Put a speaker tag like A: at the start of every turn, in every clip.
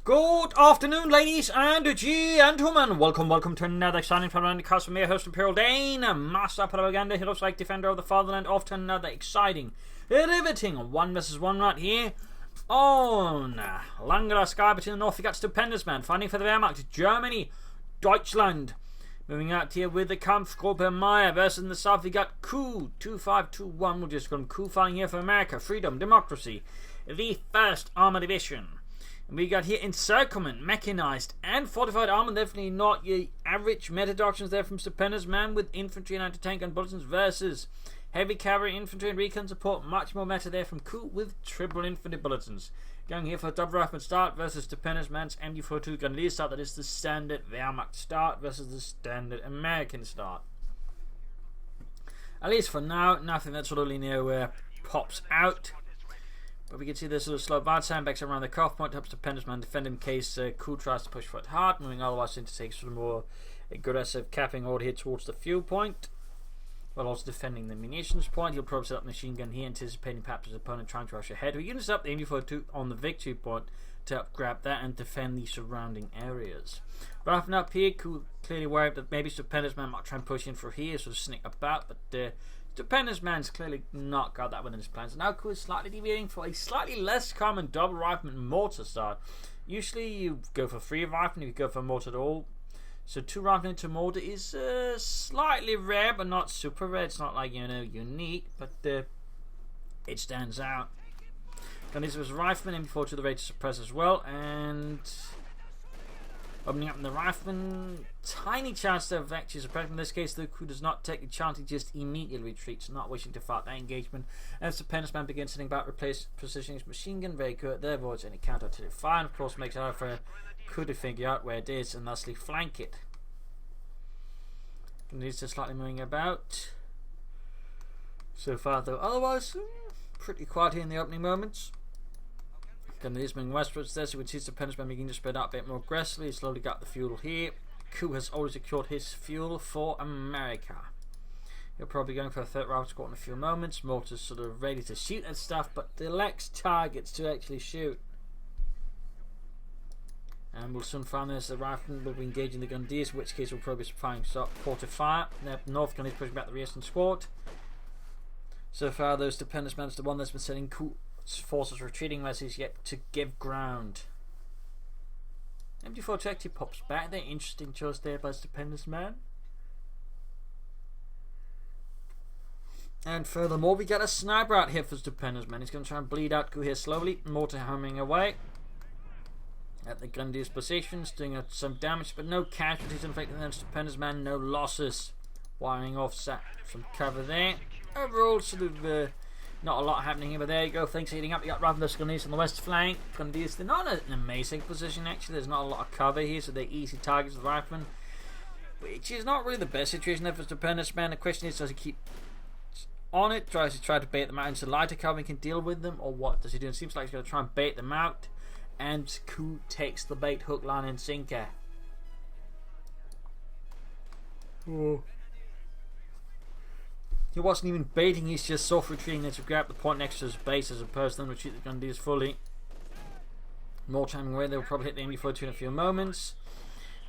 A: Good afternoon, ladies and gentlemen. Welcome to another exciting Propagandacaster from me, host Imperial Dane, Master Propaganda, looks like Defender of the Fatherland, off to another exciting, riveting 1 vs 1 right here on Langler Sky. But in the north, we got Stupendousman fighting for the Wehrmacht, Germany, Deutschland. Moving out here with the Kampfgruppe Meyer versus in the south, we got Ku2521, we'll just call them Ku, fighting here for America, freedom, democracy, the 1st Armored Division. And we got here encirclement, mechanized, and fortified armor. Definitely not your average meta doctrines there from Stupendousman with infantry and anti-tank gun bulletins versus heavy cavalry, infantry, and recon support. Much more meta there from Ku with triple infantry bulletins. Going here for a double rifle start versus Stupendousman's MG42 gun lead start. That is the standard Wehrmacht start versus the standard American start. At least for now, nothing that sort of linear pops out. But we can see this sort of slow advance sandbags around the cuff point, helps Stupendousman defend in case Ku tries to push for it hard, moving otherwise into take sort of more aggressive capping order here towards the fuel point, while also defending the munitions point. He'll probably set up the machine gun here, anticipating perhaps his opponent trying to rush ahead. He uses up the MG42 on the victory point to help grab that and defend the surrounding areas. But often up here, Ku clearly worried that maybe Stupendousman might try and push in for here, sort of sneak about, but Stupendousman's clearly not got that within his plans. Now Ku is slightly deviating for a slightly less common double rifleman mortar start. Usually you go for 3 riflemen if you go for mortar at all. So 2 riflemen into mortar is slightly rare, but not super rare. It's not like, unique, but it stands out. And this was rifleman, MG4 to the rate to suppress as well, and opening up in the rifleman, tiny chance of actually suppressing. In this case, the Ku does not take the chance, he just immediately retreats, not wishing to fight that engagement. And Stupendousman begins sitting back, positioning his machine gun, very good there, avoids any counter-artillery fire, and of course makes it hard for Ku to figure out where it is and thusly flank it. Needs to slightly moving about. So far though, otherwise, pretty quiet here in the opening moments. Is moving westwards there, so we can see Stupendousman beginning to spread out a bit more aggressively. He's slowly got the fuel here. Ku has already secured his fuel for America. He'll probably be going for a 3rd rifle squad in a few moments. Mortar's sort of ready to shoot at stuff, but elects targets to actually shoot. And we'll soon find this. The rifleman will be engaging the Grenadiers, in which case we'll probably be firing quarter fire. The North Gun is pushing back the Eastern squad. So far, though, Stupendousman's the one that's been sending Ku forces retreating as he's yet to give ground. MG4 actually pops back there. Interesting choice there by Stupendousman. And furthermore, we get a sniper out here for Stupendousman. He's going to try and bleed out Ku here slowly. Mortar hammering away at the Grenadiers' positions, doing some damage, but no casualties inflicted on Stupendousman. No losses. Wiring off some cover there. Overall, sort of not a lot happening here, but there you go. Things heating up. You got Ravenous Grenadiers on the west flank. Grenadiers, they're not in an amazing position actually. There's not a lot of cover here, so they're easy targets for the riflemen, which is not really the best situation there for Stupendousman. The question is, does he keep on it? Tries to try to bait them out into lighter cover and can deal with them, or what does he do? It seems like he's going to try and bait them out, and Ku takes the bait, hook, line, and sinker. Oh. He wasn't even baiting, he's just soft retreating there to grab the point next to his base as opposed to then retreat the Grenadiers fully. More timing away, they'll probably hit the MG42 in a few moments.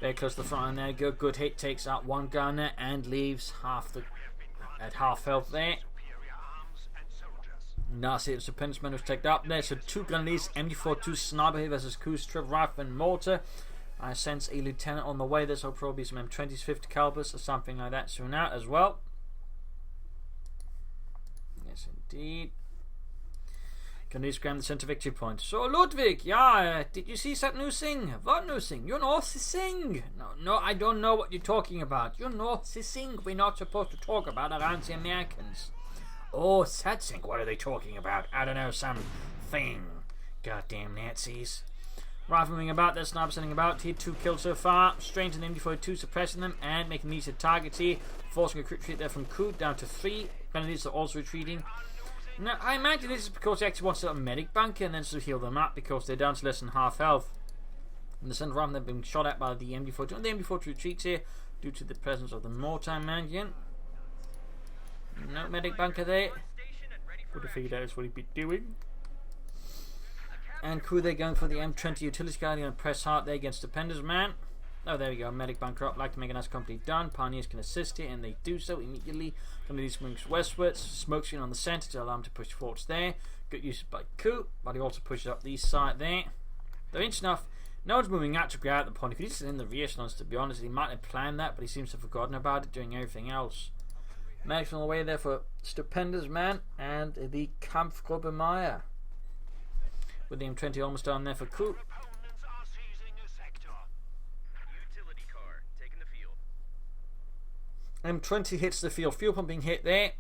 A: Very close to the front, and there you go. Good hit, takes out one gunner and leaves at half health there. Nasty Stupendousman was taken up there. So 2 Grenadiers, MG42 sniper here versus Ku's triple rifle and mortar. I sense a lieutenant on the way. This will probably be some M20s, 50 calibers or something like that soon out as well. Yes, indeed. Grenadiers grab the center victory point. So Ludwig, yeah, did you see that new thing? What new thing? You know the thing? No, I don't know what you're talking about. You know the thing we're not supposed to talk about around the Americans. Oh, that thing. What are they talking about? I don't know, some thing. Goddamn Nazis. Rifleman about, there's sniper sending about. Here, 2 kills so far. Straight to the MG42, suppressing them and making these targets here. Forcing a quick retreat there from Ku down to 3. Grenadiers are also retreating. Now, I imagine this is because he actually wants to set up a medic bunker and then sort of heal them up because they're down to less than half health. In the center of them, they've been shot at by the MG42. And the MG42 retreats here due to the presence of the mortar mansion. No medic bunker there. Would have figured out what he'd be doing. And Ku there going for the M20 utility guy. Going to press hard there against Stupendousman. Oh, there we go. Medic bunker up. Like to make a nice company done. Pioneers can assist it, and they do so immediately. Going to do swings westwards. Smoke screen on the centre to allow him to push forwards there. Good use by Ku, but he also pushes up the east side there. They're inch enough. No one's moving out to grab the point. If he's in the rear, to be honest, he might have planned that, but he seems to have forgotten about it, doing everything else. Medics on the way there for Stupendousman and the Kampfgruppe Meyer. With the M20 almost down there for Ku. M20 hits the field. Fuel pump being hit there.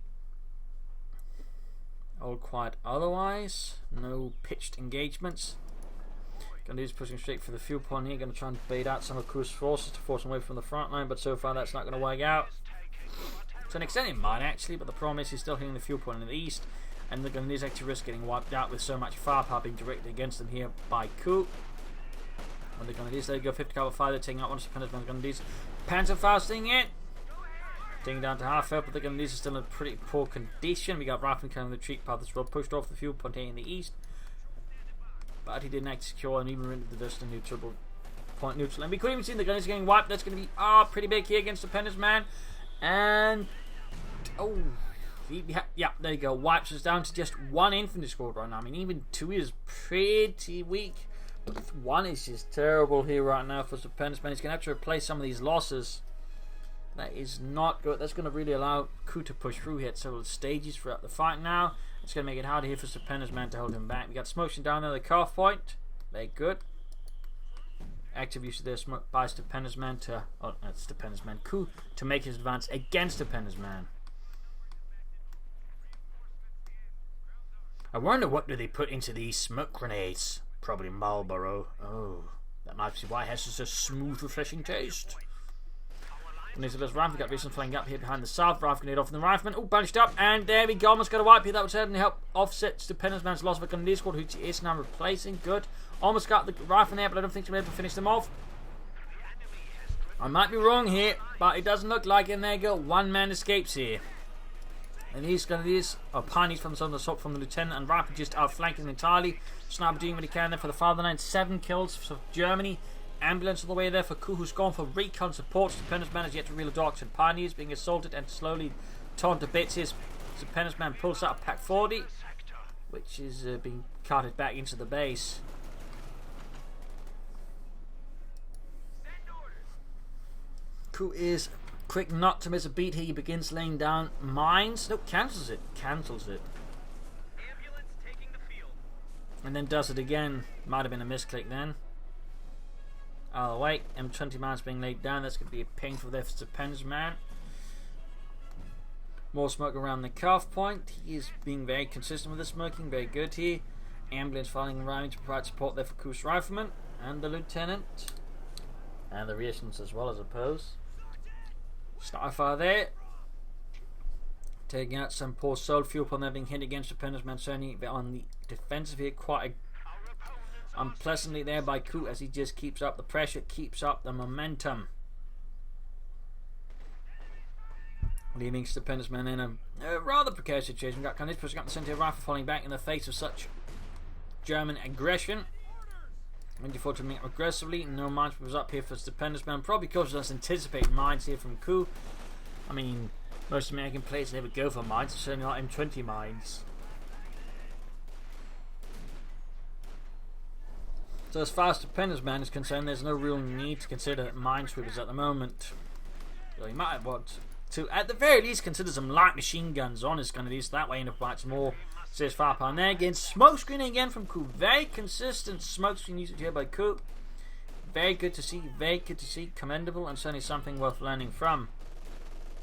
A: All quiet otherwise. No pitched engagements. Gonna do pushing straight for the fuel pond here. Gonna try and bait out some of Ku's forces to force them away from the front line, but so far that's not gonna work out. To an extent it might actually, but the problem is he's still hitting the fuel point in the east, and they're gonna actually risk getting wiped out with so much firepower being directed against them here by Ku. What they're gonna do is they go 50 caliber fire, they're taking out one of the Stupendousman's gonna do is Panzerfausting it. Taking down to half health, but the gun is still in pretty poor condition. We got Rifleman coming the retreat path as well, pushed off the fuel point here in the east. But he didn't actually secure and even into the dust and neutral point neutral. And we couldn't even see the gunners getting wiped. That's going to be pretty big here against Stupendousman. And yeah, there you go. Wipes us down to just one infantry squad right now. I mean, even 2 is pretty weak, but 1 is just terrible here right now for Stupendousman. He's going to have to replace some of these losses. That is not good. That's going to really allow Ku to push through here at several stages throughout the fight now. It's going to make it harder here for Stupendousman to hold him back. We got Smoking down there, the calf point. Very good. Active use of their smoke by Stupendousman to... Oh, that's Stupendousman. Ku to make his advance against Stupendousman. I wonder what do they put into these smoke grenades. Probably Marlboro. Oh, that might be why it has such a smooth, refreshing taste. And there's a rifle got recent flying up here behind the south. Rifle grenade off in the rifleman. Oh, banished up. And there we go. Almost got a wipe here. That would certainly help offset Stupendousman's loss of a grenadier squad, who he is now replacing. Good. Almost got the rifle there, but I don't think she'll be able to finish them off. I might be wrong here, but it doesn't look like it. And there you go. 1 man escapes here. And these grenadiers are pioneers from the assault from the lieutenant, and Rifle just outflanking entirely. Sniper doing what he can there for the fatherland. 7 kills for Germany. Ambulance all the way there for Ku, who's gone for recon support. Stupendousman has yet to reel dogs and pioneers being assaulted and slowly torn to bits. His Stupendousman pulls out a Pack 40, which is being carted back into the base. Ku is quick not to miss a beat here. He begins laying down mines. No, cancels it. Cancels it. And then does it again. Might have been a misclick then. Oh wait, M20 mines being laid down. That's going to be a painful there for Stupendousman. More smoke around the calf point. He is being very consistent with the smoking. Very good here. Ambulance following around to provide support there for Ku's rifleman and the lieutenant. And the reasons as well, I suppose. Starfire there. Taking out some poor soul fuel upon there being hit against Stupendousman. Certainly on the defensive here, quite unpleasantly there by Ku as he just keeps up the pressure, keeps up the momentum. Leaving Stupendousman in a rather precarious situation. We've got Carnage pushing up the centre, rifle falling back in the face of such German aggression. 24 to meet aggressively. No mines was up here for Stupendousman. Probably because of us anticipating mines here from Ku. I mean, most American players never go for mines, certainly not M20 mines. So as far as Stupendousman is concerned, there's no real need to consider minesweepers at the moment. So you might want to, at the very least, consider some light machine guns on his grenadiers. That way, enough bites more. Says firepower. And there again, smoke screening again from Ku. Very consistent smoke screen usage here by Ku. Very good to see. Very good to see. Commendable, and certainly something worth learning from.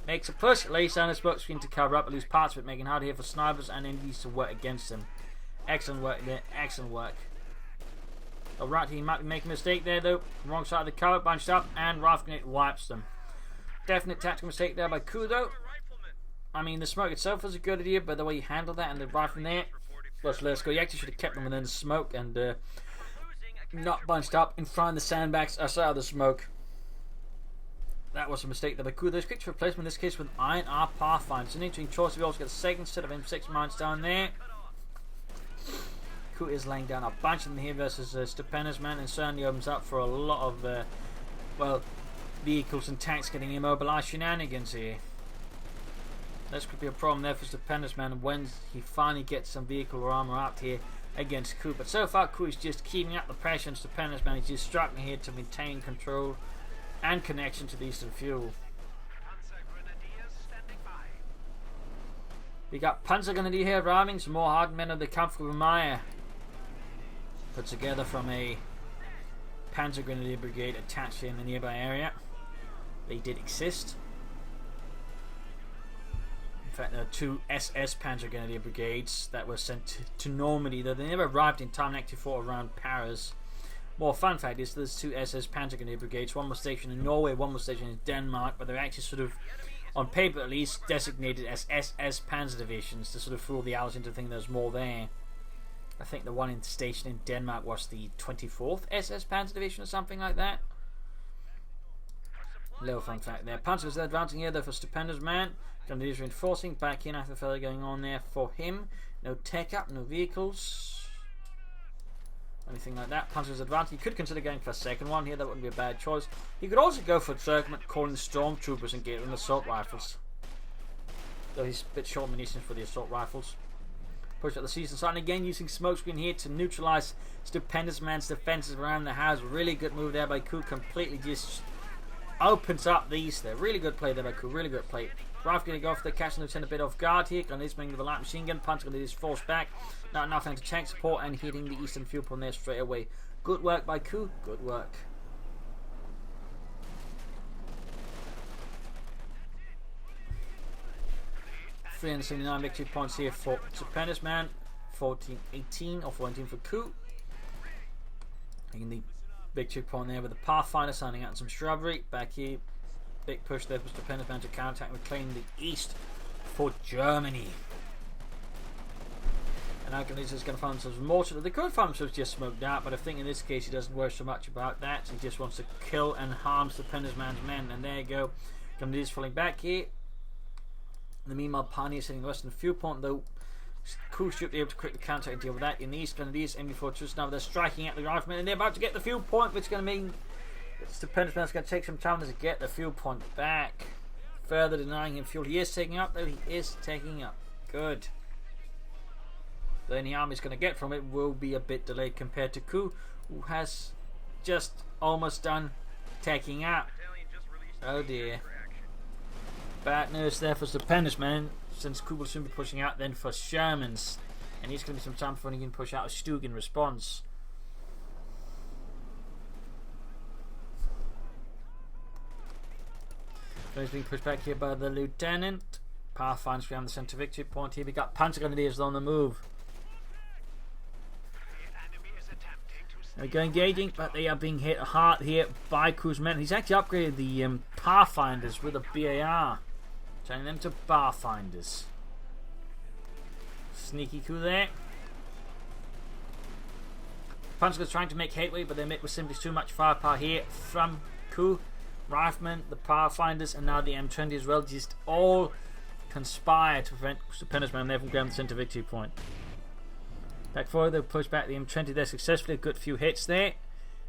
A: Makes a push, lays down a smoke screen to cover up at least parts of it, making it hard here for snipers and enemies to work against him. Excellent work there. Excellent work. Alright, he might be making a mistake there though. Wrong side of the cover, bunched up, and rifle grenade wipes them. Definite tactical mistake there by Ku though. I mean, the smoke itself was a good idea, but the way he handled that and the rifle there was let's go. He actually should have kept them within the smoke and not bunched up in front of the sandbags outside of the smoke. That was a mistake there by Ku. There's quick replacement in this case with Iron R Pathfinder. It's an interesting choice. We also get a second set of M6 mines down there. Ku is laying down a bunch of them here versus Stupendousman, and certainly opens up for a lot of well, vehicles and tanks getting immobilized shenanigans here. This could be a problem there for Stupendousman when he finally gets some vehicle or armor out here against Ku. But so far, Ku is just keeping up the pressure, and Stupendousman is just struggling here to maintain control and connection to the eastern fuel. We got Panzergrenadier here arriving, some more hardened men of the Kampfgruppe put together from a Panzergrenadier brigade attached here in the nearby area. They did exist. In fact, there are 2 SS Panzergrenadier brigades that were sent to Normandy, though they never arrived in time and actually fought around Paris. More fun fact is there's 2 SS Panzergrenadier brigades. One was stationed in Norway, one was stationed in Denmark, but they're actually sort of, on paper at least, designated as SS Panzer Divisions to sort of fool the Allies into thinking there's more there. I think the one stationed in Denmark was the 24th SS Panzer Division or something like that. Little fun fact there. Panzers are advancing here though for Stupendousman. Grenadiers reinforcing. Back in, nothing further going on there for him. No tech up, no vehicles, anything like that. Panzers advancing. He could consider going for a second one here. That wouldn't be a bad choice. He could also go for encirclement, calling the stormtroopers and get them assault rifles. Though he's a bit short munitions for the assault rifles. Push out the season sign again, using smokescreen here to neutralize Stupendousman's defenses around the house. Really good move there by Ku. Completely just opens up these there. Really good play there by Ku. Really good play. Rifle going to go off there, catching the lieutenant a bit off guard here. Grenadiers bringing the light machine gun. Punch going to just force back. Not enough to tank support and hitting the eastern fuel point there straight away. Good work by Ku. Good work. $379 victory points here for Stupendousman. 14-18 or 14 for Ku. Taking the victory point there with the Pathfinder signing out some shrubbery. Back here, big push there for Stupendousman to counterattack and reclaim the east for Germany. And now Grenadiers is going to find themselves more. They could find themselves just smoked out, but I think in this case he doesn't worry so much about that. He just wants to kill and harm Stupendousman's men. And there you go. Grenadiers falling back here. In the meanwhile, Pioneers hitting the western fuel point, though Ku should be able to quickly counter and deal with that. In the east, Grenadiers aiming for truce. Now they're striking at the riflemen, and they're about to get the fuel point, which is going to mean Stupendousman's going to take some time to get the fuel point back. Further denying him fuel. He is taking up, though. He is taking up. Good. The only army is going to get from it will be a bit delayed compared to Ku, who has just almost done taking up. Oh dear. Bad news there for Stupendousman, since Ku will soon be pushing out then for Shermans, and he's going to be some time before he can push out a Stug in response. So he's being pushed back here by the lieutenant. Pathfinders around the centre victory point here. We got Panzer Grenadiers on the move. They're going engaging, but they are being hit hard here by Ku's men. He's actually upgraded the Pathfinders with a BAR, turning them to Pathfinders. Sneaky Ku there. Panzers trying to make headway, but they're met with simply too much firepower here from Ku. Riflemen, the Pathfinders, and now the M20 as well, just all conspire to prevent Stupendousman there from grabbing the centre victory point. Back forward, they'll push back the M20 there successfully. A good few hits there.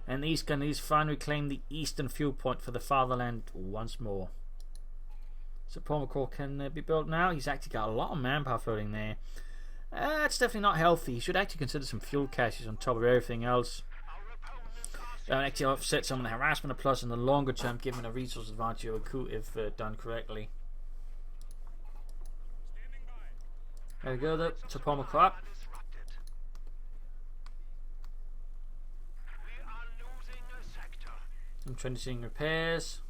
A: And these Grenadiers finally claim the eastern fuel point for the fatherland once more. So Paul McCall can be built now. He's actually got a lot of manpower floating there. That's definitely not healthy. He should actually consider some fuel caches on top of everything else. That would actually offset some of the harassment, plus in the longer term, giving a resource advantage over Ku if done correctly. There we go though. So Paul McCall up. I'm trying to see repairs.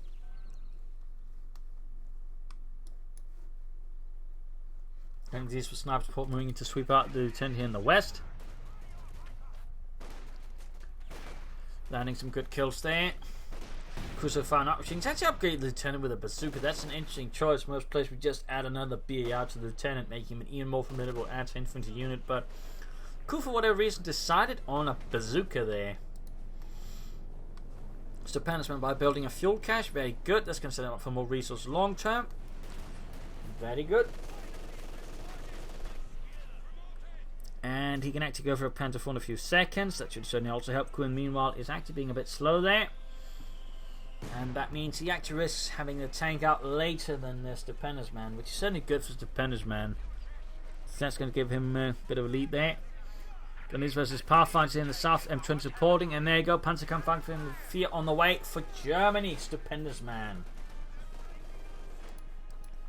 A: And these for sniper support moving to sweep out the lieutenant here in the west. Landing some good kills there. Cruiser fire up machines. Actually upgrade the lieutenant with a bazooka. That's an interesting choice. Most players would just add another BAR to the lieutenant, making him an even more formidable anti-infantry unit. But Ku, for whatever reason, decided on a bazooka there. Stupendousman by building a fuel cache. Very good. That's going to set him up for more resources long term. Very good. And he can actually go for a Panther in a few seconds. That should certainly also help. Quinn, meanwhile, is actually being a bit slow there. And that means he actually risks having the tank out later than Stupendousman, which is certainly good for Stupendousman. So that's going to give him a bit of a lead there. Gunners versus Pathfinders in the south, M20 supporting, and there you go, Panzerkampfwagen in 4 on the way for Germany, Stupendousman.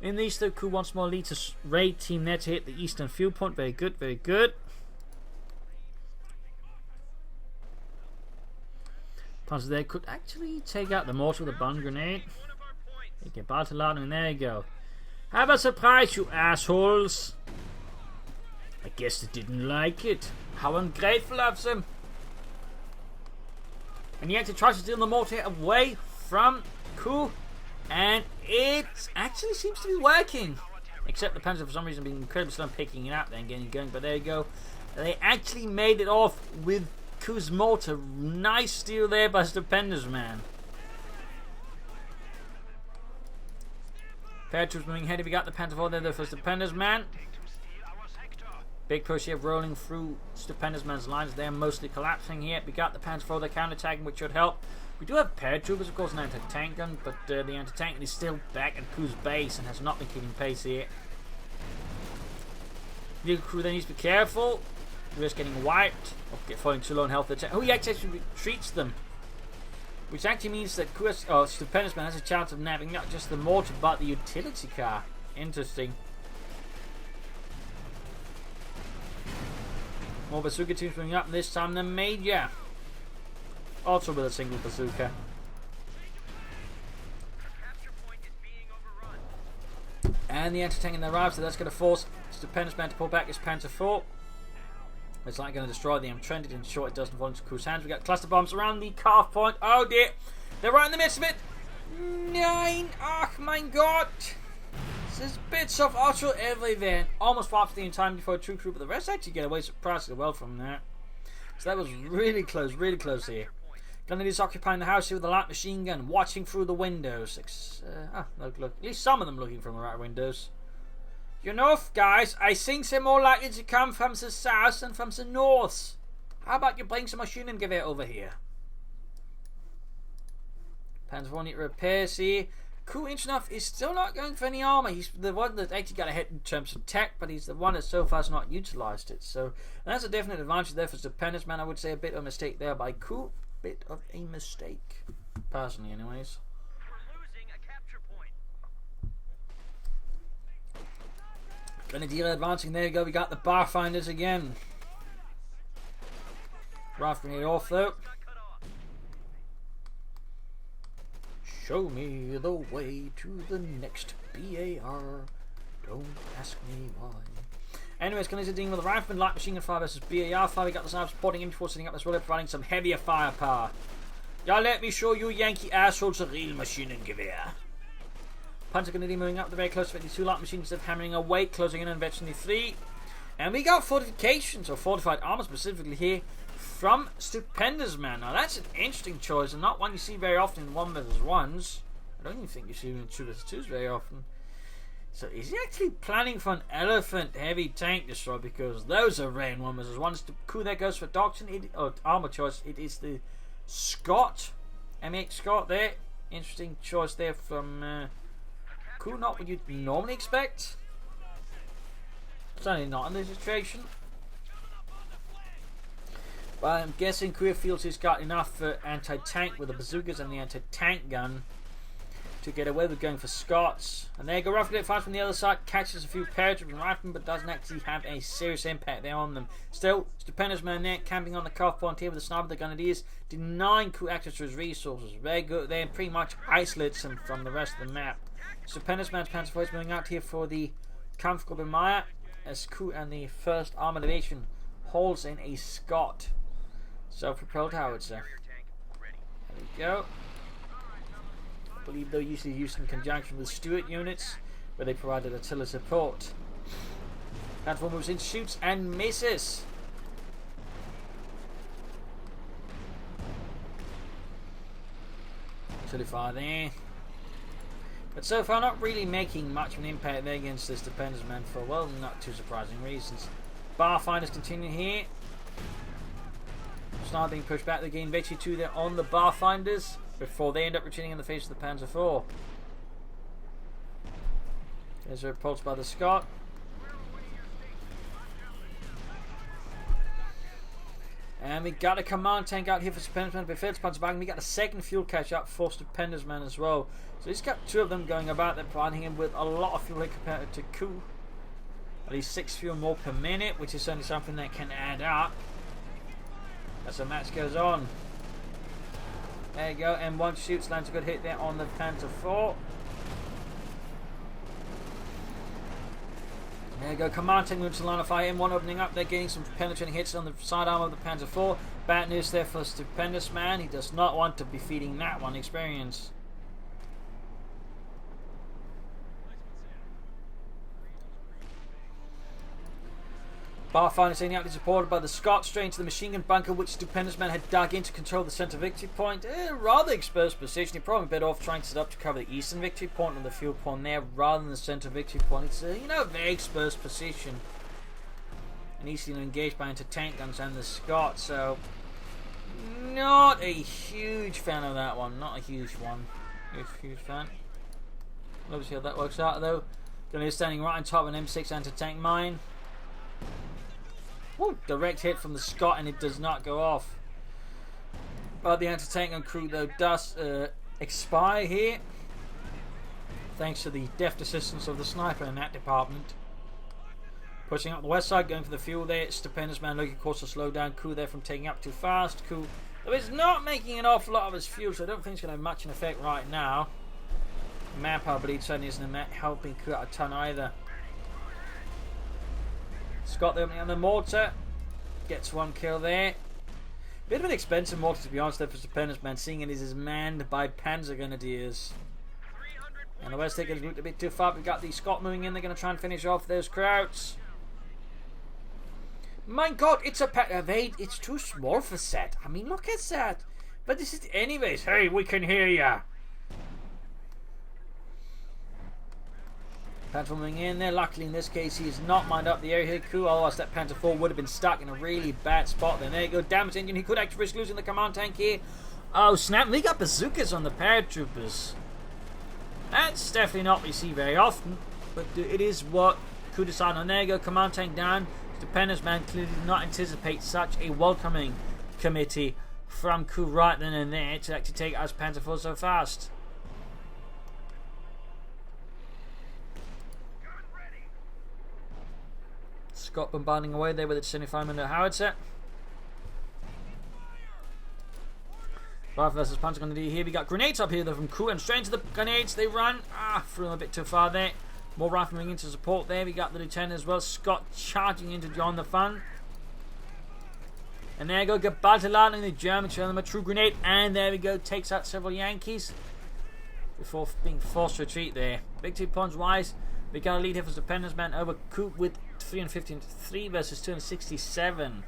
A: In the east, Ku once more leads a raid team there to hit the eastern fuel point. Very good, very good. Panzer there could actually take out the mortar with a bomb grenade. They get battle out, and there you go. Have a surprise, you assholes! I guess they didn't like it. How ungrateful of them! And he actually tries to steal the mortar away from Ku, and it actually seems to be working. Except the Panzer for some reason being incredibly slow picking it up, then getting it going. But there you go. They actually made it off with Ku's mortar. Nice steal there by Stupendousman. Paratroops moving ahead. We got the Panther 4 there for Stupendousman. Big push here rolling through Stupendousman's lines. They're mostly collapsing here. We got the Panther 4 there counter-attacking, which should help. We do have paratroopers, of course, an anti-tank gun, but the anti-tank is still back at Ku's base and has not been keeping pace here. The crew then needs to be careful. You risk getting wiped or get falling too low in health. Oh, he actually retreats them, which actually means that Stupendousman has a chance of nabbing not just the mortar but the utility car. Interesting. More bazooka teams moving up, and this time the Major. Also with a single bazooka. And the anti-tank in the arrives, so that's going to force Stupendousman to pull back his Panther 4. It's not going to destroy the M20 to ensure it doesn't fall into Ku's hands. We got cluster bombs around the calf point. Oh dear, they're right in the midst of it. Nine, oh my god. There's bits of artillery everywhere. Almost wipes the entire before a true crew, but the rest actually get away surprisingly well from that. So that was really close here. Grenadiers occupying the house here with a light machine gun, watching through the windows. Look. At least some of them looking from the right windows. You know, guys, I think they're more likely to come from the south than from the north. How about you bring some machine gun gewehr over here? Panzer 4 need repairs here. Ku enough is still not going for any armor. He's the one that actually got ahead in terms of tech, but he's the one that so far has not utilized it. So that's a definite advantage there for Stupendousman. I would say a bit of a mistake there by Ku. Bit of a mistake, personally, anyways.
B: We're losing a capture point.
A: Grenadier advancing. There you go. We got the Barfinders again. Rifling it off though. Show me the way to the next BAR. Don't ask me why. Anyways, Grenadiers dealing with the Rifleman, light machine gun fire versus BAR fire. We got the sniper supporting him before setting up as well, providing some heavier firepower. Yeah, let me show you Yankee assholes a real machine gun gewehr. Panzer Grenadier moving up the very close to 52 light machines of hammering away, closing in on Veteran 3. And we got fortifications, or fortified armor specifically here, from Stupendousman. Now that's an interesting choice, and not one you see very often in 1 vs 1s. I don't even think you see them in 2 vs 2s very often. So is he actually planning for an elephant heavy tank destroyer? Because those are rare in 1 vs 1s. The Ku there goes for doctrine, or armor choice. It is the Scott, M8 Scott there. Interesting choice there from Ku. Not what you'd normally expect. Certainly not in this situation. But I'm guessing Ku feels he's got enough anti-tank with the bazookas and the anti-tank gun to get away with going for Scots. And there you go, roughly fires from the other side, catches a few paratroopers and riflemen, but doesn't actually have a serious impact there on them. Still, Stupendousman there, camping on the cuff point here with the sniper of the Grenadiers, denying Ku access to his resources. Very good there, pretty much isolates him from the rest of the map. Stupendousman's Panzer IV is moving out here for the Kampfgruppe Meyer, as Ku and the 1st Armored Division holds in a Scott self-propelled howitzer. There we go. I believe they're usually used in conjunction with Stuart units, where they provided artillery support. Platform moves in, shoots and misses. Artillery fire there. But so far not really making much of an impact there against this Stupendousman for, well, not too surprising reasons. bar finders continue here. Sniper being pushed back. They gain victory 2 there on the bar finders before they end up retreating in the face of the Panzer IV. There's a repulse by the Scot. And we got a command tank out here for Stupendousman, but failed to punch back. And we got a second fuel catch up for Stupendousman as well. So he's got 2 of them going about. They're providing him with a lot of fuel compared to Ku. At least 6 fuel more per minute, which is certainly something that can add up as the match goes on. There you go, M1 shoots, lands a good hit there on the Panzer IV. There you go, command tank moves to line of fire. M1 opening up, they're getting some penetrating hits on the sidearm of the Panzer IV. Bad news there for Stupendousman. He does not want to be feeding that one experience. Barfinder staying out, supported by the Scot, straight into the machine gun bunker, which Stupendousman had dug in to control the centre victory point. Rather exposed position. He probably better off trying to set up to cover the eastern victory point and the fuel point there rather than the centre victory point. It's a very exposed position. And easily engaged by anti-tank guns and the Scot, so not a huge fan of that one. Not a huge one. Huge fan. Let's see how that works out though. Gonna be standing right on top of an M6 anti-tank mine. Woo, direct hit from the Scot and it does not go off. But the anti-tank gun crew though does expire here, thanks to the deft assistance of the sniper in that department. Pushing up the west side, going for the fuel there. Stupendousman looking of course to slow down Ku there from taking up too fast. Ku, though, is not making an awful lot of his fuel, so I don't think it's going to have much in effect right now. Manpower bleed certainly isn't helping Ku out a ton either. Scott there opening on the mortar. Gets 1 kill there. Bit of an expensive mortar to be honest there for Stupendousman, seeing it is manned by Panzer Grenadiers. And the West Take has moved a bit too far. We've got the Scot moving in. They're going to try and finish off those crowds. My god, it's it's too small for set. I mean, look at that. But this is anyways. Hey, we can hear ya. Panzer moving in there. Luckily, in this case, he has not mined up the area here. Ku, otherwise that Panzer IV would have been stuck in a really bad spot. Then there you go. Damage engine. He could actually risk losing the command tank here. Oh snap! We got bazookas on the paratroopers. That's definitely not what we see very often, but it is what Ku decided on. There you go. Command tank down. Stupendousman clearly did not anticipate such a welcoming committee from Ku right then and there to actually take out Panzer IV so fast. Scott bombarding away there with its 75mm howitzer. Rifle versus Panzer Grenadier here. We got grenades up here though from Ku, and straight into the grenades they run. Threw them a bit too far there. More rifle moving into support there. We got the lieutenant as well. Scott charging into join the fun. And there you go. Gebaltelan in the German, showing them a true grenade. And there we go. Takes out several Yankees before being forced to retreat there. Victory points wise, we got a lead here for Stupendousman over Ku with 353 versus 267.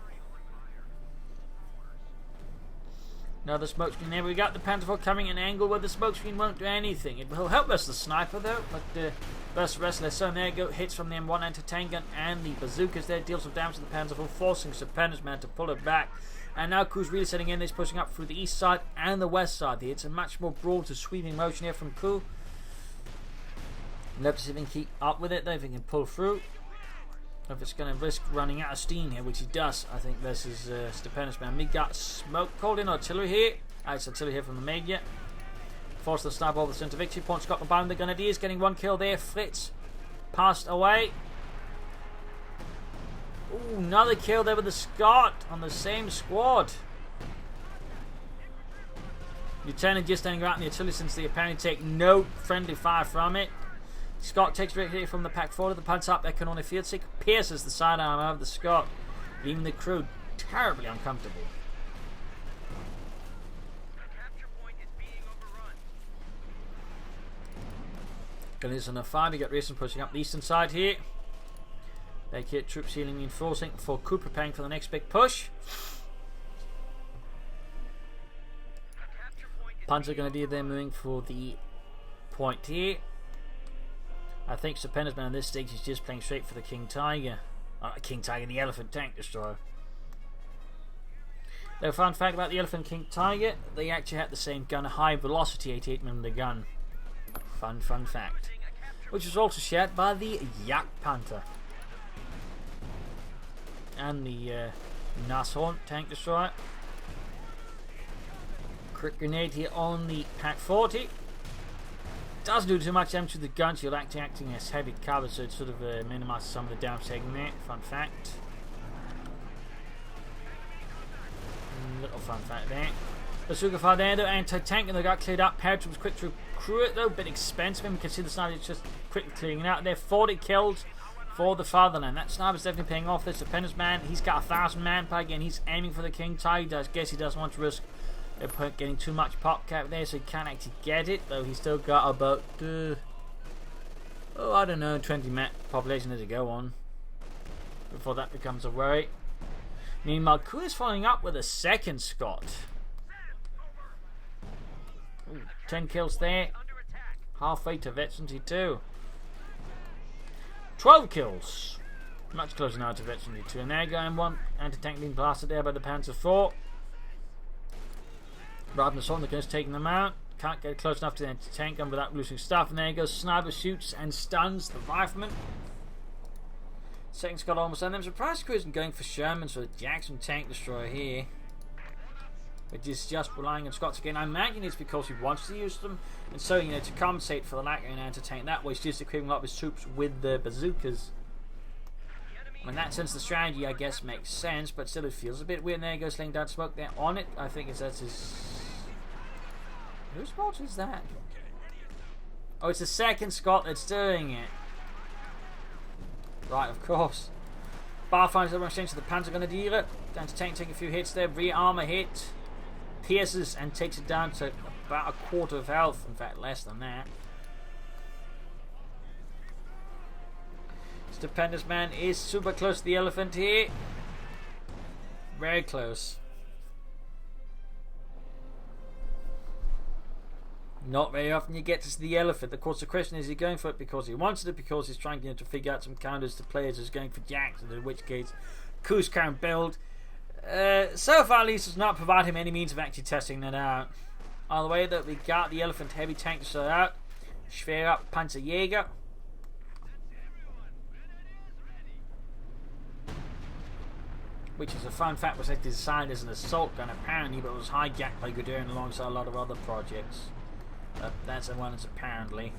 A: Another smokescreen there. We got the Panzer IV coming an angle where the smokescreen won't do anything. It will help us the sniper though, but burst restless. So there you go. Hits from the M1 anti-tank gun and the bazookas there. Deals some damage to the Panzer IV, forcing Stupendousman to pull it back. And now Ku's really setting in. He's pushing up through the east side and the west side here. It's a much more broad to sweeping motion here from Ku. Love to see if he can keep up with it though, if he can pull through. If it's going to risk running out of steam here, which he does, I think, versus Stupendousman. We got smoke called in artillery here. It's artillery here from the Media. Force the sniper over the centre victory point. Scott bound the Grenadiers, getting 1 kill there. Fritz passed away. Ooh, another kill there with the Scot on the same squad. Lieutenant just standing right in the artillery since they apparently take no friendly fire from it. Scott takes directly from the pack forward of the punch up. That can only field sick. Pierces the sidearm of the Scot, leaving the crew terribly uncomfortable. Grenadiers on the 5. We got Racing pushing up the eastern side here. Back here, troops healing reinforcing for Ku, preparing for the next big push. Panzer Grenadier there moving for the point here. I think Stupendousman on this stage is just playing straight for the King Tiger. King Tiger, the Elephant Tank Destroyer. Though, fun fact about the Elephant King Tiger, they actually had the same gun, a high velocity 88mm gun. Fun fact. Which was also shared by the Yak Panther. And the Nashorn Tank Destroyer. Crit grenade here on the Pack 40. Doesn't do too much damage to the gun, so you're actually acting as heavy cover, so it sort of minimises some of the damage taken there. Fun fact. Little fun fact there. Bazooka fire there though, anti-tank, and they got cleared up. Paratrooper was quick to recruit it though, a bit expensive, and we can see the sniper just quickly clearing it out there. 40 kills for the fatherland. That sniper's definitely paying off. This Stupendousman, he's got 1,000 manpower again. He's aiming for the King Tiger. I guess he doesn't want to risk getting too much pop cap there, so he can't actually get it, though he's still got about I don't know, 20 population to go on before that becomes a worry. Meanwhile, Ku is following up with a second Scot. 10 kills there, halfway to Veterancy 2. 12 kills, much closer now to Veterancy 2, and there going one anti-tank being blasted there by the Panzer IV. Rather than something, they're just taking them out. Can't get close enough to the anti-tank gun without losing stuff, and there goes sniper, shoots and stuns the rifleman. Second Scot almost done. I'm surprised Ku isn't going for Shermans or the Jackson Tank Destroyer here, which is just relying on Scots again. I imagine it's because he wants to use them, and so, you know, to compensate for the lack of an anti-tank that way, he's just equipping up his troops with the bazookas. In that sense, the strategy, I guess, makes sense, but still it feels a bit weird. There he goes, laying down smoke there on it. I think that's his... Whose fault is that? Oh, it's the second Scot that's doing it. Right, of course. Bar finds the exchange to the Panzer Grenadier. Down to tank, taking a few hits there. Rearmor hit. Pierces and takes it down to about a quarter of health. In fact, less than that. Stupendousman is super close to the elephant here. Very close. Not very often you get to see the elephant. Of course, the question is he going for it because he wants it, because he's trying to figure out some counters to players who's going for Jackson, in which case Ku's current build so far at least does not provide him any means of actually testing that out. On the way that we got the elephant heavy tank to start out. Schwer up Panzerjäger. Which is a fun fact, was actually designed as an assault gun apparently, but was hijacked by Guderian alongside a lot of other projects. That's the one that's apparently.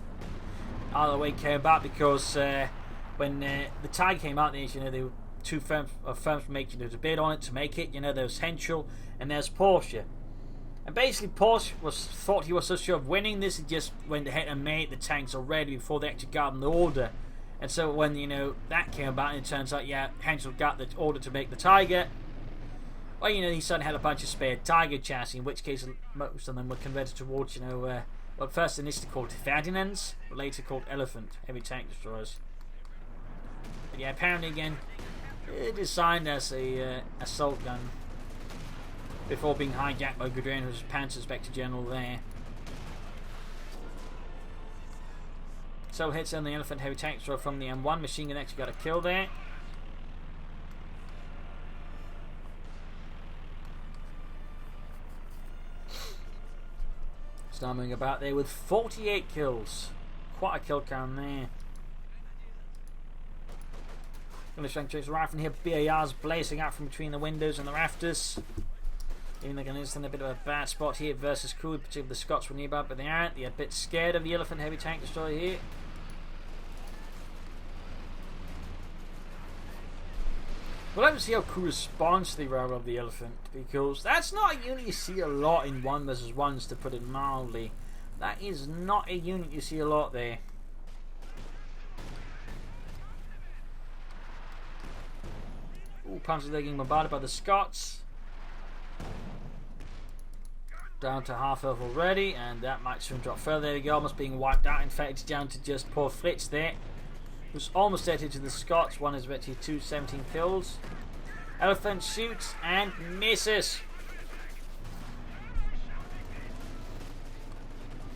A: Either way came about because when the Tiger came out, there were two firms making a bid on it to make it. There was Henschel and there's Porsche. And basically Porsche thought he was so sure of winning this, he just went ahead and made the tanks already before they actually got the order. And so when that came about, and it turns out Henschel got the order to make the Tiger. Well, he suddenly had a bunch of spare Tiger chassis, in which case most of them were converted towards what first initially called Ferdinands, but later called Elephant heavy tank destroyers. But yeah, apparently again, designed as a assault gun before being hijacked by Guderian, who's Panzerinspector General there. So hits on the Elephant heavy tank destroyer from the M1 machine gun, actually got a kill there. Moving about there with 48 kills. Quite a kill count there. Going to strength chase rifle here. BAR's blazing out from between the windows and the rafters. Even they're going to stand a bit of a bad spot here versus Ku, particularly the Scots were nearby, but they aren't. They're a bit scared of the Elephant heavy tank destroyer here. We'll have to see how Ku responds to the arrival of the Elephant, because that's not a unit you see a lot in 1 vs 1s, to put it mildly. That is not a unit you see a lot there. Ooh, Panzers getting bombarded by the Scots. Down to half health already, and that might soon drop further. There we go, almost being wiped out. In fact, it's down to just poor Fritz there, who's almost dead to the Scots. One is actually 17 kills. Elephant shoots and misses.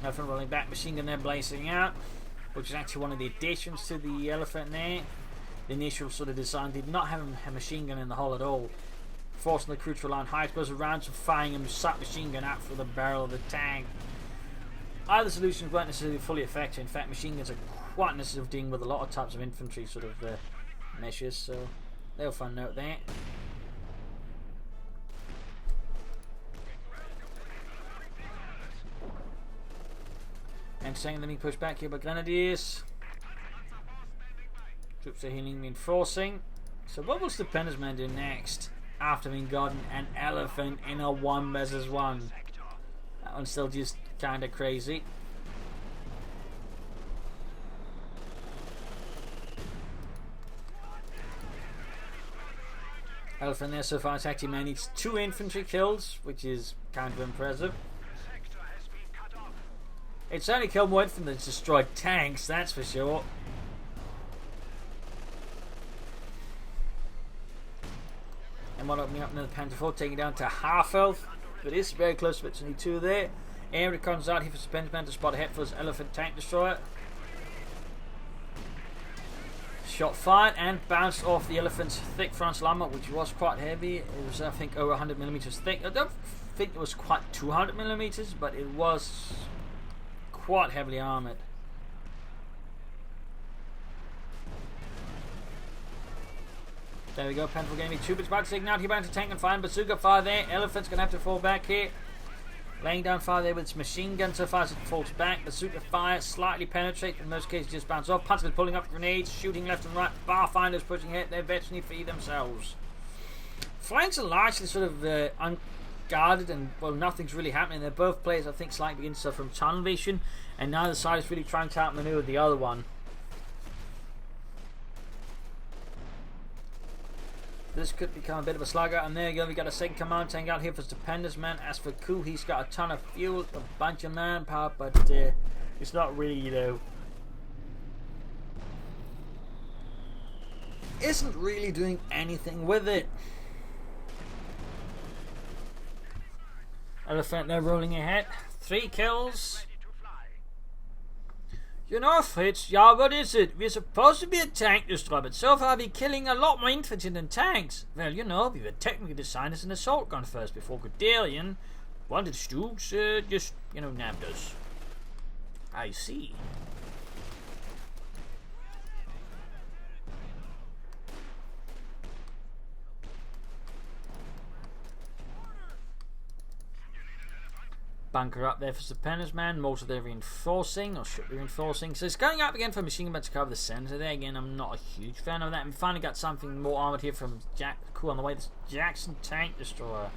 A: Elephant rolling back, machine gun there blazing out, which is actually one of the additions to the Elephant there. the initial sort of design did not have a machine gun in the hull at all, forcing the crew to rely on high explosive rounds and firing a submachine gun out through the barrel of the tank. Either solutions weren't necessarily fully effective. In fact, machine guns are quite necessary of dealing with a lot of types of infantry sort of measures, so they'll fun note there. And saying let me push back here by grenadiers. Troops are healing, reinforcing. So what will Stupendousman do next after having gotten an elephant in a 1 versus 1? That one's still just kind of crazy. Elephant there so far, it's actually managed 2 infantry kills, which is kind of impressive. It's only killed more infantry than it's destroyed tanks, that's for sure. And one opening up another Panther 4, taking down to half health. But it's very close, but it's only 2 there. Air comes out here for Stupendousman to spot ahead for his elephant tank destroyer. Shot fired and bounced off the elephant's thick frontal armor, which was quite heavy. It was, I think, over 100mm thick. I don't think it was quite 200mm, but it was quite heavily armored. There we go, Panther gave me 2 bits back, taking out here, bound to tank and fire, bazooka fire there. Elephant's gonna have to fall back here. Laying down fire there with its machine gun so far as it falls back. Bazooka fire slightly penetrates, in most cases just bounce off. Panzer's pulling up grenades, shooting left and right. Barfinders pushing ahead, they eventually free themselves. Flanks are largely sort of unguarded and, well, nothing's really happening. They're both players, I think, slightly begin to suffer from tunnel vision, and neither side is really trying to outmaneuver the other one. This could become a bit of a slugger, and there you go, we got a second command tank out here for Stupendousman. As for Ku, he's got a ton of fuel, a bunch of manpower, but it's not really, you know, isn't really doing anything with it. Elephant there rolling ahead, 3 kills. You know, Fritz, yeah, what is it? We're supposed to be a tank destroyer, but so far we're killing a lot more infantry than tanks. Well, you know, we were technically designed as an assault gun first before Guderian wanted Stoops, just, you know, nabbed us. I see. Bunker up there for Stupendousman. Most of them reinforcing, or should be reinforcing. So it's going up again for machine gun to cover the centre there. Again, I'm not a huge fan of that. And finally got something more armoured here from Ku on the way. This Jackson tank destroyer.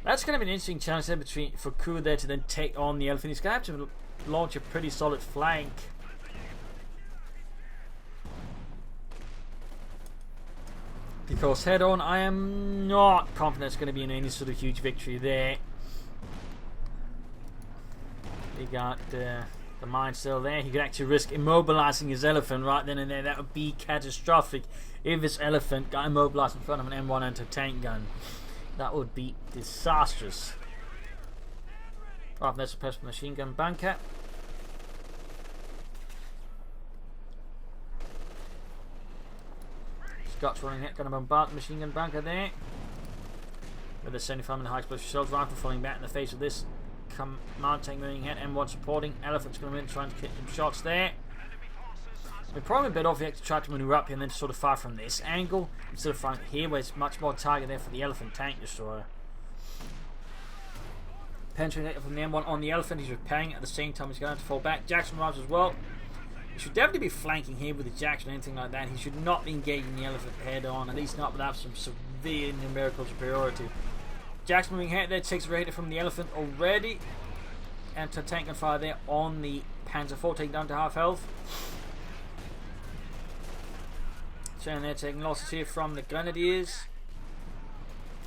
A: That's going to be an interesting challenge there for Ku there to then take on the elephant. He's going to have to launch a pretty solid flank. Because head on, I am not confident it's going to be any sort of huge victory there. He got the mine still there. He could actually risk immobilizing his elephant right then and there. That would be catastrophic if this elephant got immobilized in front of an M1 anti-tank gun. That would be disastrous. Right, there's a personal machine gun bunker. Scott's running it, gonna bombard the machine gun bunker there. With the 75mm high explosive shells rifle falling back in the face of this command tank moving ahead, M1 supporting. Elephant's going to be trying to get some shots there. We're probably better off to try to maneuver up here and then sort of fire from this angle instead of firing here where it's much more target there for the elephant tank destroyer. Penetrating from the M1 on the elephant, he's repairing at the same time he's going to fall back. Jackson arrives as well. He should definitely be flanking here with the Jackson or anything like that. He should not be engaging the elephant head on, at least not without some severe numerical superiority. Jackson moving ahead there, takes a rated from the elephant already. And to tank and fire there on the Panzer IV, taking down to half health. Showing there, taking losses here from the Grenadiers.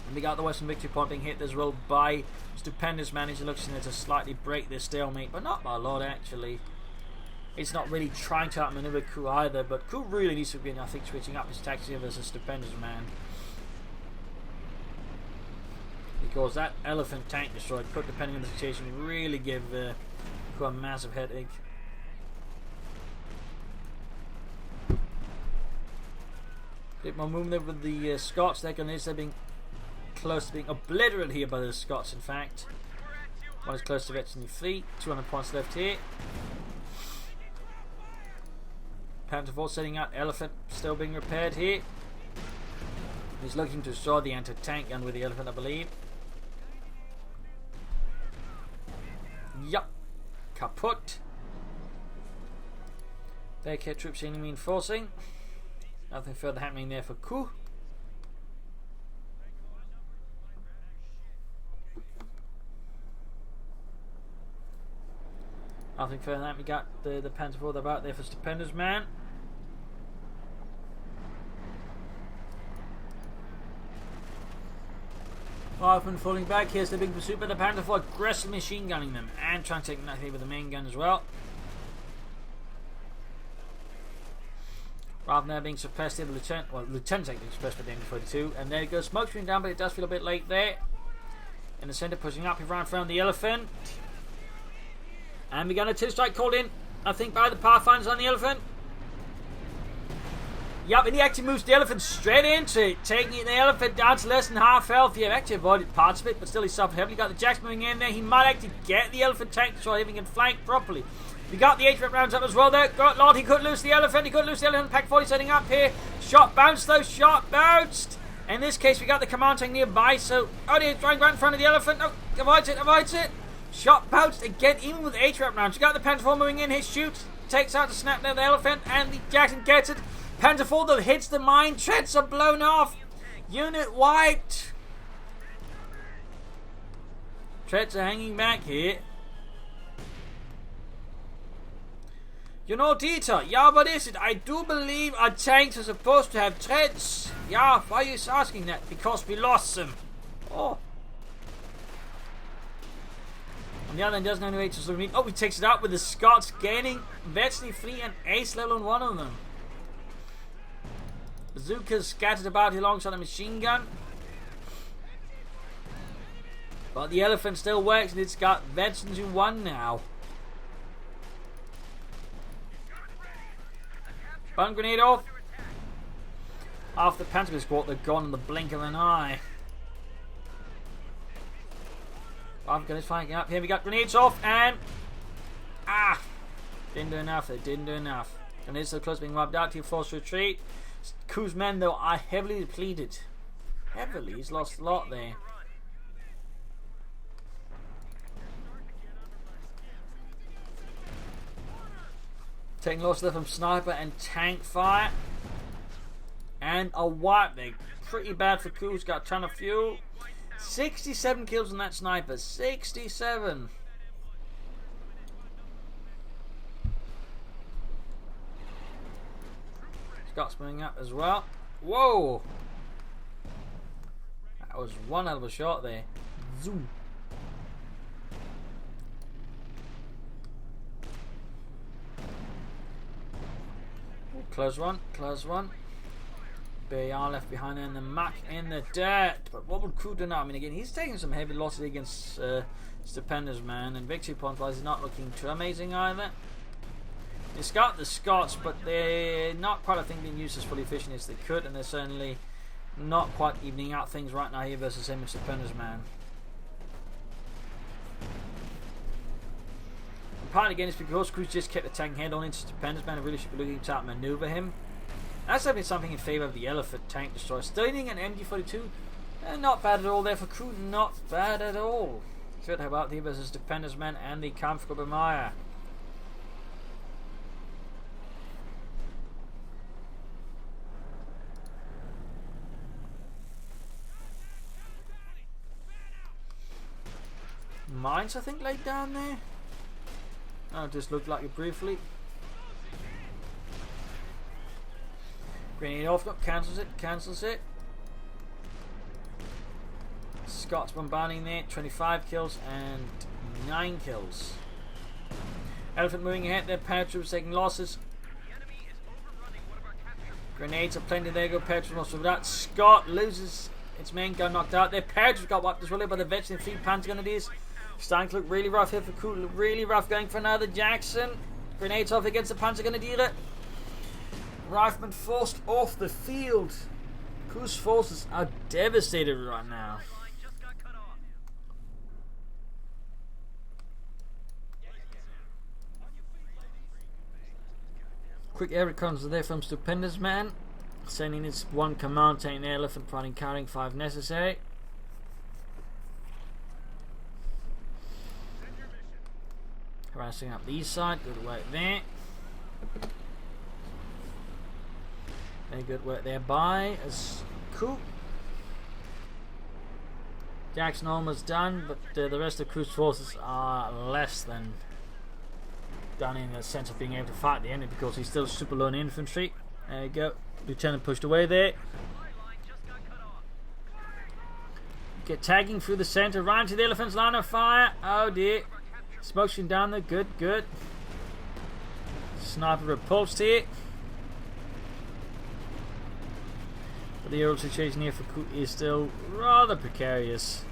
A: And we got the Western Victory Point being hit as well by Stupendousman. He looks in there to slightly break this stalemate, but not by a lot actually. It's not really trying to outmaneuver Ku either, but Ku really needs to be, I think, switching up his tactics here versus Stupendousman. Because that elephant tank destroyed could, depending on the situation, really give Ku a massive headache. Bit more movement there with the Scots. They're being close to being obliterated here by the Scots, in fact. One is close to veteran fleet. 200 points left here. Panther 4 setting out. Elephant still being repaired here. He's looking to destroy the anti-tank gun with the Elephant, I believe. Yup. Kaput. Barricade troops enemy enforcing. Nothing further happening there for Ku. Nothing further than that. We got the Panther 4 about there for Stupendousman. Often falling back. Here's the big pursuit by the Panther 4, aggressively machine gunning them and trying to take nothing with the main gun as well. Rather than being suppressed here, the Lieutenant's actually suppressed by the MD-42, and there it goes. Smoke screen down, but it does feel a bit late there. In the centre, pushing up, he ran around the Elephant. And we got a 2-strike called in, I think, by the Pathfinders on the Elephant. Yep, and he actually moves the Elephant straight into it, taking the Elephant down to less than half health. He actually avoided parts of it, but still he suffered heavily. Got the Jacks moving in there. He might actually get the Elephant tank so he can flank properly. We got the H-Rep rounds up as well there. Good Lord, he could lose the Elephant. He could lose the Elephant. Pack 40 setting up here. Shot bounced though. Shot bounced. In this case, we got the command tank nearby. So, oh dear, trying right in front of the Elephant. No, avoids it, avoids it. Shot bounced again, even with H-Rep rounds. We got the Panther 4 moving in. He shoots, takes out the snap there, the Elephant, and the Jackson gets it. Panther 4 though hits the mine. Treads are blown off. Unit wiped. Treads are hanging back here. You know, Dieter, yeah, what is it? I do believe our tanks are supposed to have treads. Yeah, why are you asking that? Because we lost them. Oh. On the other hand, doesn't anyway just mean. Oh, he takes it out with the Scots gaining veteran fleet and ace level on one of them. Bazookas scattered about alongside a machine gun. But the Elephant still works and it's got veterans who won now. Bun grenade off. After the Panther squad, they're gone in the blink of an eye. Gun is flanking up. Here we got grenades off and didn't do enough. They didn't do enough. Grenades so close to being wiped out. He forced retreat. Ku's men though are heavily depleted. Heavily, he's lost a lot there. Taking loss there from sniper and tank fire. And a wipe there. Pretty bad for Ku's got a ton of fuel. 67 kills on that sniper. 67. Scott's moving up as well. Whoa! That was one hell of a shot there. Zoom. Close one, close one. BAR left behind there in the muck, in the dirt. But what would Ku do now? I mean, again, he's taking some heavy losses against Stupendousman, and victory point wise, he's not looking too amazing either. He's got the Scots, but they're not quite, I think, being used as fully efficient as they could, and they're certainly not quite evening out things right now here versus him and Stupendousman. Partly again, it's because Ku's just kept attacking head on into Stupendousman and really should be looking to outmaneuver him. That's definitely something in favour of the Elephant tank destroyer. Stealing an MD-42, not bad at all there for Ku, not bad at all. Should have out there versus Stupendousman and the comfortable Maya. Mines, I think, laid down there. Oh, it just looked like it briefly. Grenade off, cancels it, cancels it. Scott's bombarding there, 25 kills and 9 kills. Elephant moving ahead, their paratroops taking losses. Grenades are plenty, there go paratroops also with that. Scott loses its main gun, knocked out. Their paratroops got wiped as well by the veteran fleet Panther grenadiers. Starting to look really rough here for Ku, really rough going for another Jackson. Grenades off against the Panzer Grenadier. Rifleman forced off the field. Ku's forces are devastated right now.
B: Line just got cut off.
A: Quick air reconnaissance there from Stupendousman, sending its one command tank and elephant providing carrying 5 necessary. Harassing up the east side, good work there. Very good work there by as Ku. Jackson almost done, but the rest of Ku's forces are less than done in the sense of being able to fight the enemy because he's still super low in infantry. There you go. Lieutenant pushed away there.
B: Line just got cut off.
A: Get tagging through the center, right into the elephant's line of fire. Oh dear. Smoke shooting down there. Good, good. Sniper repulsed here. But the overall situation here for Ku is still rather precarious.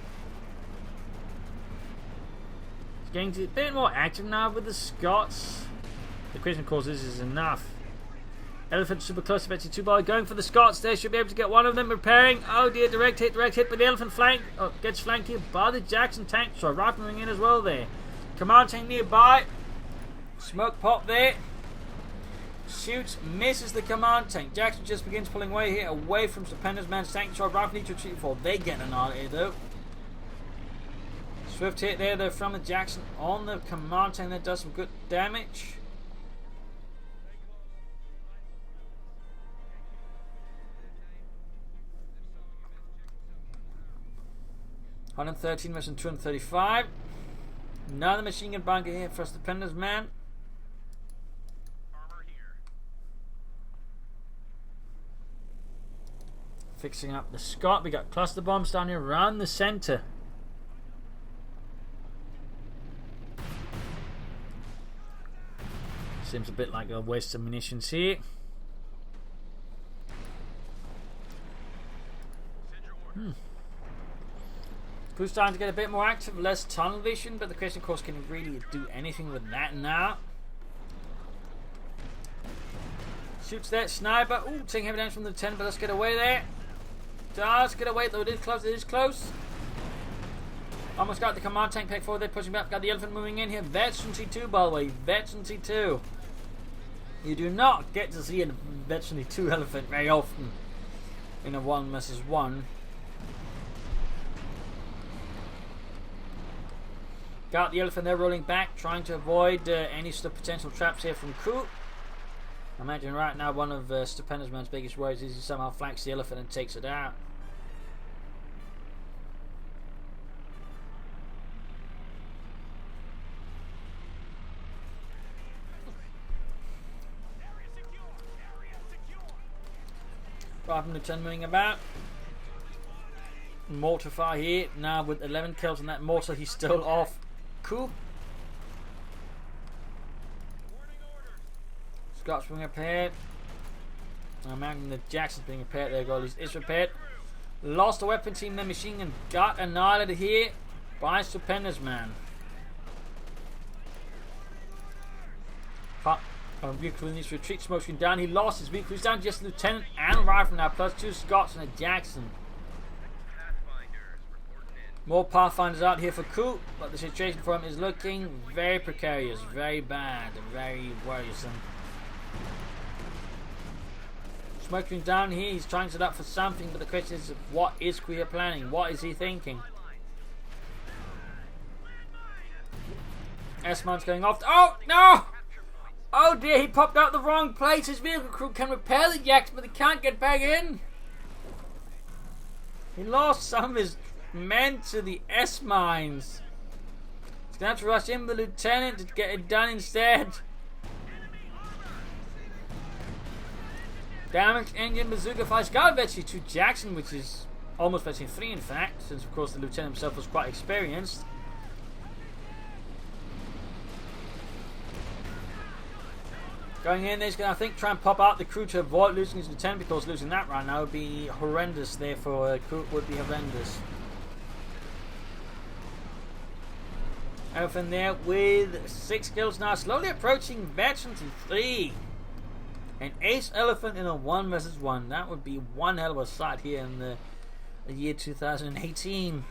A: He's getting a bit more active now with the Scots. The question, of course, is enough. Elephant super close to Betsy 2 ball. Going for the Scots. They should be able to get one of them repairing. Oh dear, direct hit. But the elephant flank gets flanked here by the Jackson tank. So rifling in as well there. Command tank nearby. Smoke pop there. Shoots, misses the command tank. Jackson just begins pulling away here, away from Stupendousman's tank. So rifle need to retreat before they get annihilated though. Swift hit there though from the Jackson on the command tank that does some good damage. $113 versus 235. Another machine gun bunker here for Stupendousman.
B: Armor here.
A: Fixing up the Scot. We got cluster bombs down here around the center. Seems a bit like a waste of munitions here. Ku's starting to get a bit more active, less tunnel vision, but the question, of course, can he really do anything with that now? Shoots that sniper. Ooh, taking heavy damage from the 10, but let's get away there. Does get away, though it is close, it is close. Almost got the command tank pack forward there, pushing back. Got the elephant moving in here. Veteran T2, by the way. Veteran T2. You do not get to see a Veteran T2 elephant very often in a 1 versus 1. Got the elephant there rolling back, trying to avoid any sort of potential traps here from Ku. I imagine right now one of Stupendousman's biggest worries is he somehow flanks the elephant and takes it out. Rifleman Lieutenant moving about. Mortar fire here now with 11 kills on that mortar. He's still off. Ku. Scots being repaired. I'm imagining the Jackson's being repaired. There you go. It's repaired. Lost a weapon team. The machine gun got annihilated here by Stupendousman. Weak crew needs to retreat. Smoking down. He lost his weak crew. He's down to just a lieutenant and rifle now, plus 2 Scots and a Jackson. More Pathfinders out here for Ku, but the situation for him is looking very precarious, very bad, very worrisome. Smoking down here, he's trying to set up for something, but the question is, what is Ku here planning? What is he thinking? S-Mine's going off. Oh, no! Oh dear, he popped out the wrong place. His vehicle crew can repair the Jackson, but they can't get back in. He lost some of his men to the S-mines. He's going to have to rush in with the lieutenant to get it done instead. Damaged engine bazooka fire. Got eventually 2 Jackson, which is almost eventually 3 in fact, since of course the lieutenant himself was quite experienced. Going in there, he's going to, I think, try and pop out the crew to avoid losing his lieutenant, because losing that right now would be horrendous. Therefore, Ku would be horrendous. Elephant there with 6 kills now, slowly approaching Veteran to 3. An ace elephant in a 1 versus 1. That would be one hell of a sight here in the year 2018.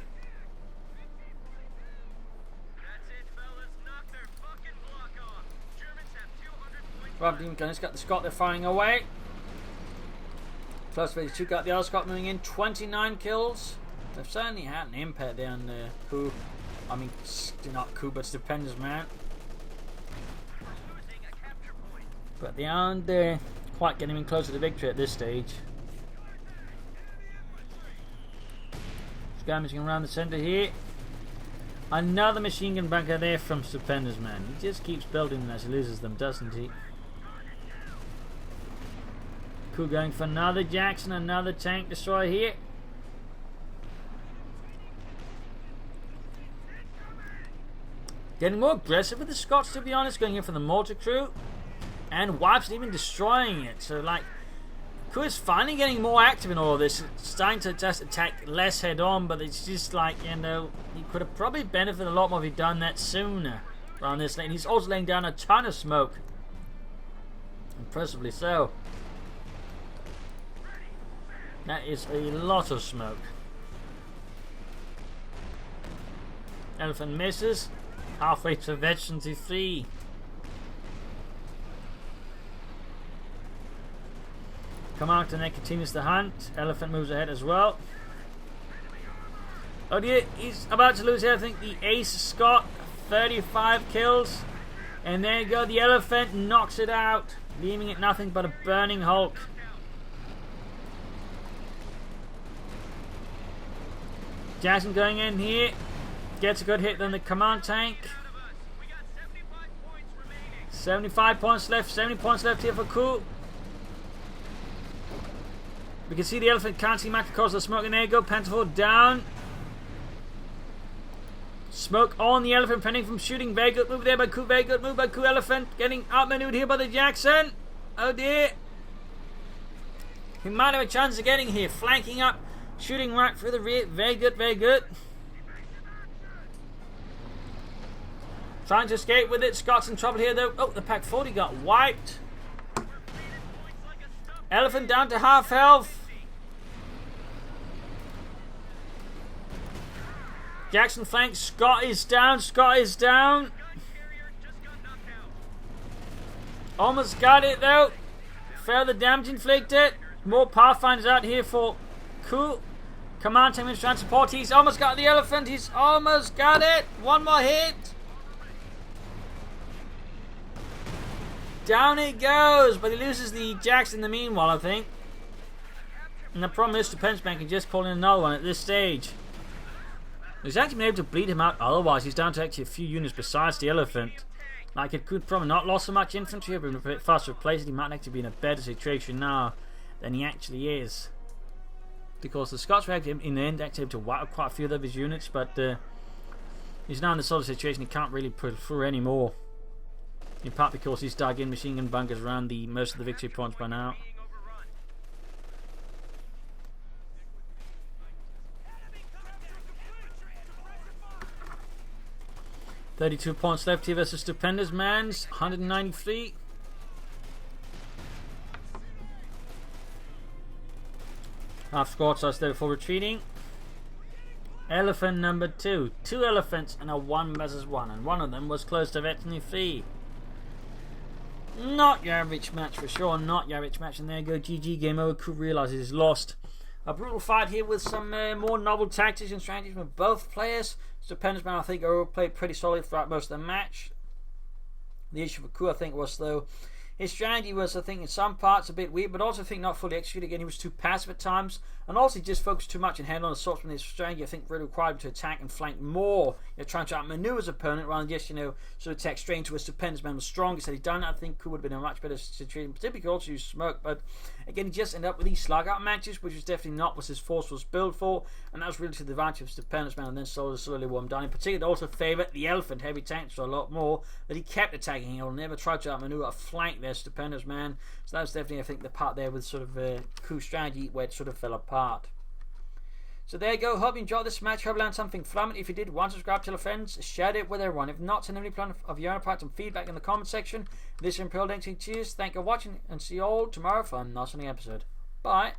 A: Rob Demon Gunner's got the Scot they're firing away. Plus 32 got the other Scot moving in. 29 kills. They've certainly had an impact there on Ku. I mean, not Ku, but Stupendousman. But they aren't quite getting closer to victory at this stage. Scavenging around the centre here. Another machine gun bunker there from Stupendousman. He just keeps building them as he loses them, doesn't he? Ku going for another Jackson, another tank destroyer here. Getting more aggressive with the Scots, to be honest, going in for the mortar crew. And wipes even destroying it. So, like, Ku is finally getting more active in all of this. It's starting to just attack less head on, but it's just like, you know, he could have probably benefited a lot more if he'd done that sooner around this lane. He's also laying down a ton of smoke. Impressively so. That is a lot of smoke. Elephant misses. Halfway to veteran to 3. Commander then continues the hunt. Elephant moves ahead as well. Oh dear, he's about to lose here. I think the ace Scot, 35 kills. And there you go, the elephant knocks it out, leaving it nothing but a burning hulk. Jackson going in here. Gets a good hit on the command tank. 75 points left. 70 points left here for Ku. We can see the elephant can't see Mac because of the smoke. And there you go. Pentafold down. Smoke on the elephant, preventing from shooting. Very good move there by Ku. Very good move by Ku. Elephant getting outmaneuvered here by the Jackson. Oh dear. He might have a chance of getting here. Flanking up. Shooting right through the rear. Very good, very good. Trying to escape with it. Scott's in trouble here though. Oh, the Pack 40 got wiped. Elephant down to half health. Jackson flanks. Scott is down. Scott is down. Almost got it though. Further damage inflicted. More Pathfinders out here for Ku. Command team is trying to support. He's almost got the elephant. He's almost got it. One more hit. Down it goes. But he loses the Jackson in the meanwhile, I think. And the problem is Stupendousman can just pull in another one at this stage. He's actually been able to bleed him out. Otherwise, he's down to actually a few units besides the elephant. Like, it could probably not lost so much infantry, but a bit faster replaced. He might actually be in a better situation now than he actually is. Because the Scots were actually in the end actually able to wipe up quite a few of his units, but he's now in the sort of situation he can't really put through anymore. In part because he's dug in machine gun bunkers around most of the victory points by now. $32 points left here versus Stupendousman's 193. Half squad size there before retreating. Elephant number 2. 2 elephants and a 1 versus 1, and one of them was close to veterinary fee. Not your average match for sure, not your average match. And there you go, GG, game over. Ku realizes he's lost. A brutal fight here with some more novel tactics and strategies from both players. Stupendousman, I think, played pretty solid throughout most of the match. The issue for Ku, I think, was though his strategy was, I think, in some parts a bit weird, but also I think not fully executed. Again, he was too passive at times, and also he just focused too much in hand-on assaults when his strategy, I think, really required him to attack and flank more. Trying to outmaneuver his opponent rather than just, sort of attack straight into where Stupendousman was strongest. Had he done that, I think Ku would have been in a much better situation, particularly because also use smoke. But again, he just ended up with these slug-out matches, which was definitely not what his force was built for, and that was really to the advantage of Stupendousman, and then slowly wore him down. In particular, also favoured the elephant heavy tanks a lot more, but he kept attacking. He'll never try to outmaneuver a flank there, Stupendousman. So that was definitely, I think, the part there with sort of Ku's strategy where it sort of fell apart. So there you go. Hope you enjoyed this match. Hope you learned something from it. If you did, one, subscribe, tell your friends, share it with everyone. If not, send any plan of your own part and feedback in the comment section. This is Imperial Dancing. Cheers. Thank you for watching, and see you all tomorrow for another episode. Bye.